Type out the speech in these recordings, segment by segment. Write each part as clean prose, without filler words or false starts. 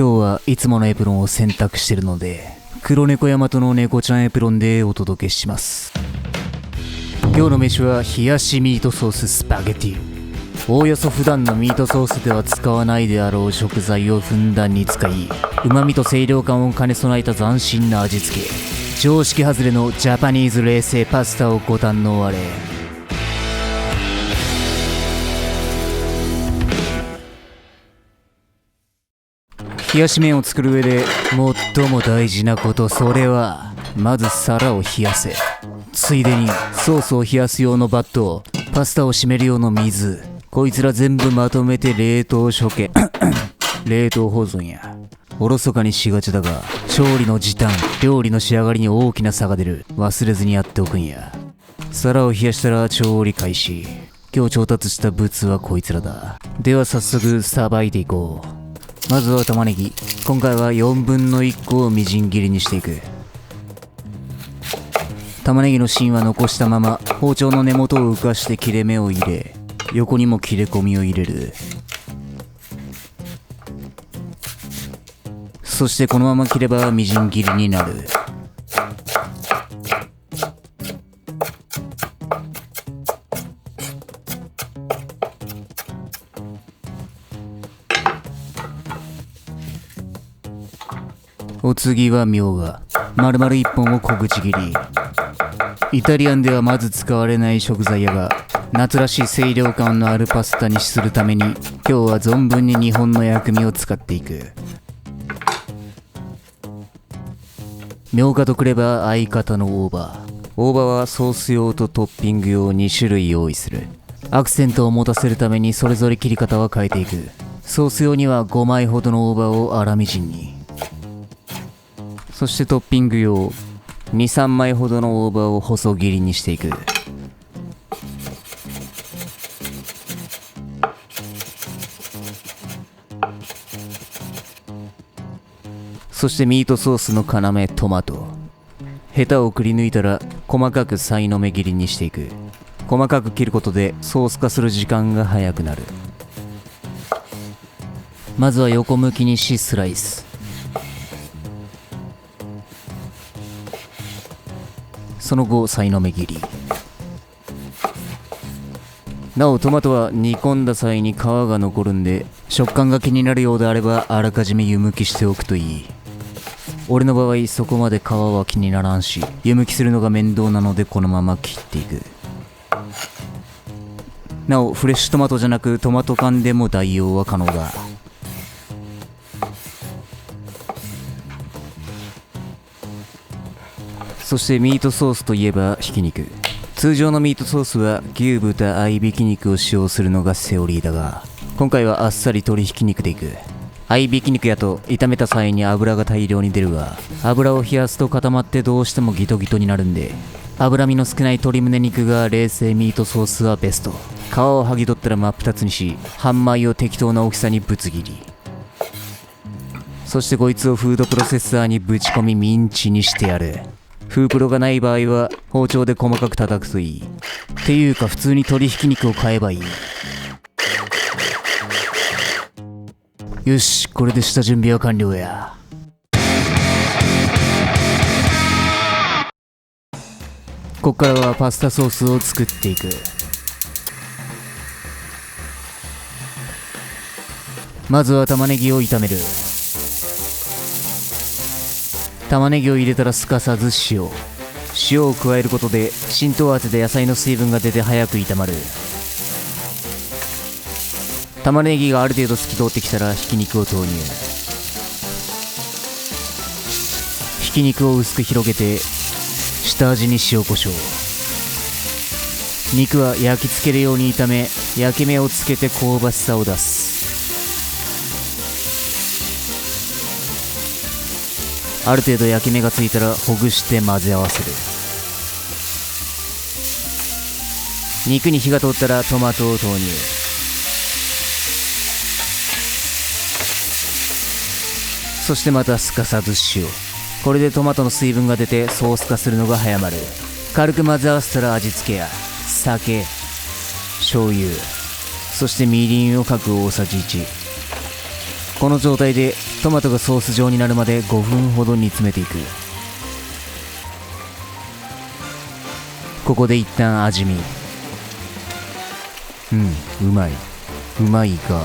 今日はいつものエプロンを選択してるので、黒猫大和の猫ちゃんエプロンでお届けします。今日の飯は冷やしミートソーススパゲティ。おおよそ普段のミートソースでは使わないであろう食材をふんだんに使い、旨味と清涼感を兼ね備えた斬新な味付け。常識外れのジャパニーズ冷製パスタをご堪能あれ。冷やし麺を作る上で最も大事なこと、それはまず皿を冷やせ。ついでにソースを冷やす用のバット、パスタを締める用の水、こいつら全部まとめて冷凍処刑冷凍保存や。おろそかにしがちだが、調理の時短、料理の仕上がりに大きな差が出る。忘れずにやっておくんや。皿を冷やしたら調理開始。今日調達した物はこいつらだ。では早速さばいていこう。まずは玉ねぎ。今回は4分の1個をみじん切りにしていく。玉ねぎの芯は残したまま包丁の根元を浮かして切れ目を入れ、横にも切れ込みを入れる。そしてこのまま切ればみじん切りになる。お次はみょうが。丸々1本を小口切り。イタリアンではまず使われない食材やが、夏らしい清涼感のあるパスタにするために、今日は存分に日本の薬味を使っていく。みょうがとくれば相方の大葉。大葉はソース用とトッピング用2種類用意する。アクセントを持たせるためにそれぞれ切り方は変えていく。ソース用には5枚ほどの大葉を粗みじんに。そしてトッピング用 2,3 枚ほどの大葉を細切りにしていく。そしてミートソースの要トマト。ヘタをくり抜いたら細かくさいの目切りにしていく。細かく切ることでソース化する時間が早くなる。まずは横向きにしスライス。その後さいの目切り。なおトマトは煮込んだ際に皮が残るんで、食感が気になるようであればあらかじめ湯むきしておくといい。俺の場合そこまで皮は気にならんし、湯むきするのが面倒なのでこのまま切っていく。なおフレッシュトマトじゃなくトマト缶でも代用は可能だ。そしてミートソースといえばひき肉。通常のミートソースは牛豚合いびき肉を使用するのがセオリーだが、今回はあっさり鶏ひき肉でいく。合いびき肉やと炒めた際に油が大量に出るが、油を冷やすと固まってどうしてもギトギトになるんで、脂身の少ない鶏胸肉が冷製ミートソースはベスト。皮を剥ぎ取ったら真っ二つにし、半枚を適当な大きさにぶつ切り。そしてこいつをフードプロセッサーにぶち込みミンチにしてやる。フープロがない場合は包丁で細かく叩くといい。っていうか普通に鶏ひき肉を買えばいい。よし、これで下準備は完了や。こっからはパスタソースを作っていく。まずは玉ねぎを炒める。玉ねぎを入れたらすかさず塩を加えることで浸透圧で野菜の水分が出て早く炒まる。玉ねぎがある程度透き通ってきたらひき肉を投入。ひき肉を薄く広げて下味に塩コショウ。肉は焼き付けるように炒め、焼き目をつけて香ばしさを出す。ある程度焼き目がついたらほぐして混ぜ合わせる。肉に火が通ったらトマトを投入。そしてまたすかさず塩。これでトマトの水分が出てソース化するのが早まる。軽く混ぜ合わせたら味付けや酒、醤油、そしてみりんを各大さじ1。この状態でトマトがソース状になるまで5分ほど煮詰めていく。ここで一旦味見。うまい。うまいが、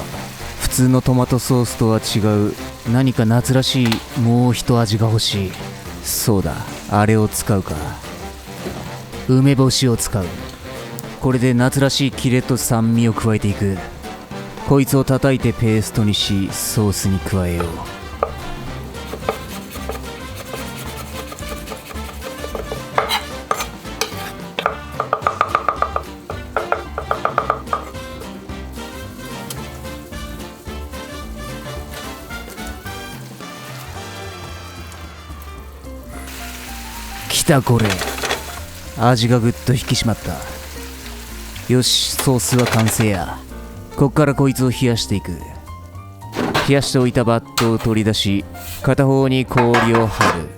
普通のトマトソースとは違う何か夏らしいもう一味が欲しい。そうだ、あれを使うか。梅干しを使う。これで夏らしいキレと酸味を加えていく。こいつを叩いてペーストにし、ソースに加えよう。きたこれ。味がぐっと引き締まった。よし、ソースは完成や。こっからこいつを冷やしていく。冷やしておいたバットを取り出し、片方に氷を張る。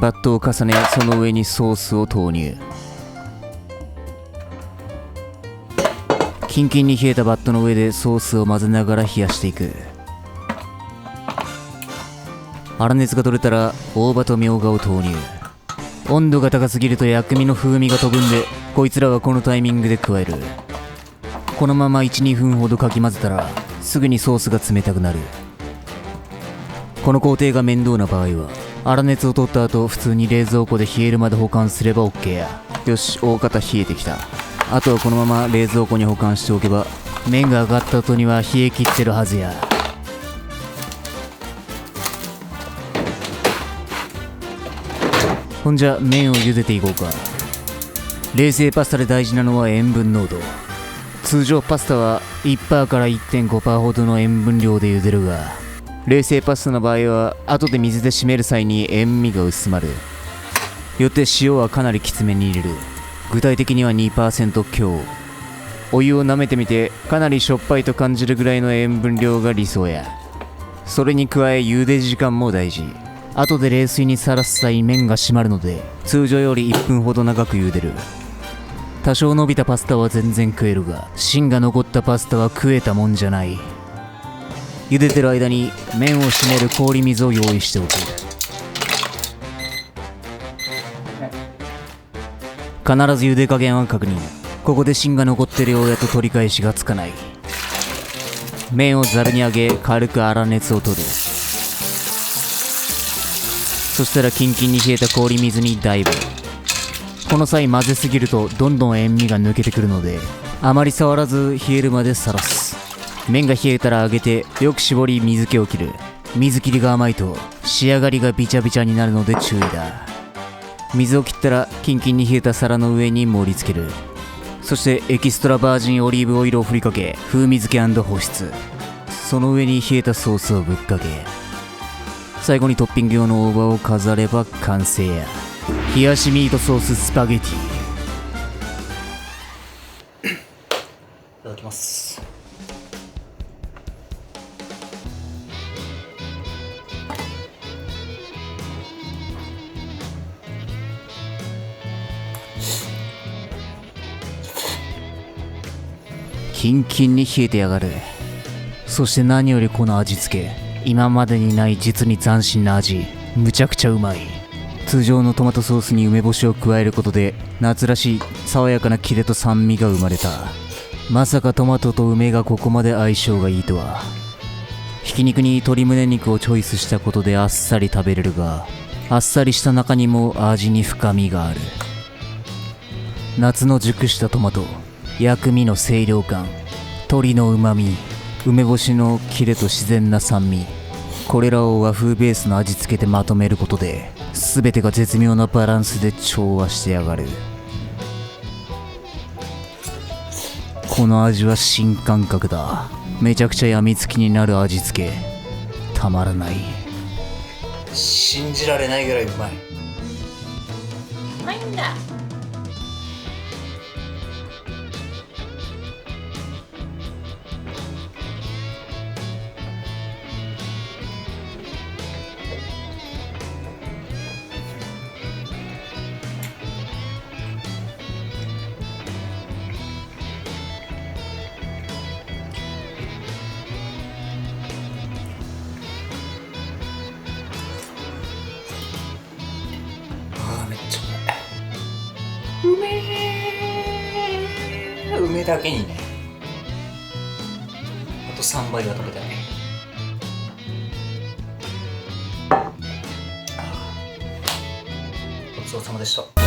バットを重ね、その上にソースを投入。キンキンに冷えたバットの上でソースを混ぜながら冷やしていく。粗熱が取れたら大葉とみょうがを投入。温度が高すぎると薬味の風味が飛ぶんで、こいつらはこのタイミングで加える。このまま 1,2 分ほどかき混ぜたらすぐにソースが冷たくなる。この工程が面倒な場合は粗熱を取った後、普通に冷蔵庫で冷えるまで保管すれば OK や。よし、大方冷えてきた。あとはこのまま冷蔵庫に保管しておけば、麺が上がった後には冷え切ってるはずや。ほんじゃ麺を茹でていこうか。冷製パスタで大事なのは塩分濃度。通常パスタは 1% から 1.5% ほどの塩分量で茹でるが、冷製パスタの場合は後で水で締める際に塩味が薄まる。よって塩はかなりきつめに入れる。具体的には 2% 強。お湯を舐めてみて、かなりしょっぱいと感じるぐらいの塩分量が理想や。それに加え茹で時間も大事。後で冷水にさらす際麺が締まるので、通常より1分ほど長く茹でる。多少伸びたパスタは全然食えるが、芯が残ったパスタは食えたもんじゃない。茹でてる間に麺を締める氷水を用意しておく。必ず茹で加減は確認。ここで芯が残ってるようやと取り返しがつかない。麺をざるに上げ、軽く粗熱を取る。そしたらキンキンに冷えた氷水にダイブ。この際混ぜすぎるとどんどん塩味が抜けてくるので、あまり触らず冷えるまでさらす。麺が冷えたら揚げてよく絞り水気を切る。水切りが甘いと仕上がりがビチャビチャになるので注意だ。水を切ったらキンキンに冷えた皿の上に盛り付ける。そしてエキストラバージンオリーブオイルを振りかけ、風味付け&保湿。その上に冷えたソースをぶっかけ、最後にトッピング用の大葉を飾れば完成や。冷やしミートソーススパゲティ。いただきます。キンキンに冷えてやがる。そして何よりこの味付け、今までにない実に斬新な味。むちゃくちゃうまい。通常のトマトソースに梅干しを加えることで、夏らしい爽やかなキレと酸味が生まれた。まさかトマトと梅がここまで相性がいいとは。ひき肉に鶏胸肉をチョイスしたことであっさり食べれるが、あっさりした中にも味に深みがある。夏の熟したトマト、薬味の清涼感、鶏の旨味、梅干しのキレと自然な酸味、これらを和風ベースの味付けでまとめることで、全てが絶妙なバランスで調和してやがる。この味は新感覚だ。めちゃくちゃやみつきになる味付け、たまらない。信じられないぐらいうまい。うまいんだ。梅だけにね、あと3倍は食べたいね。ごちそうさまでした。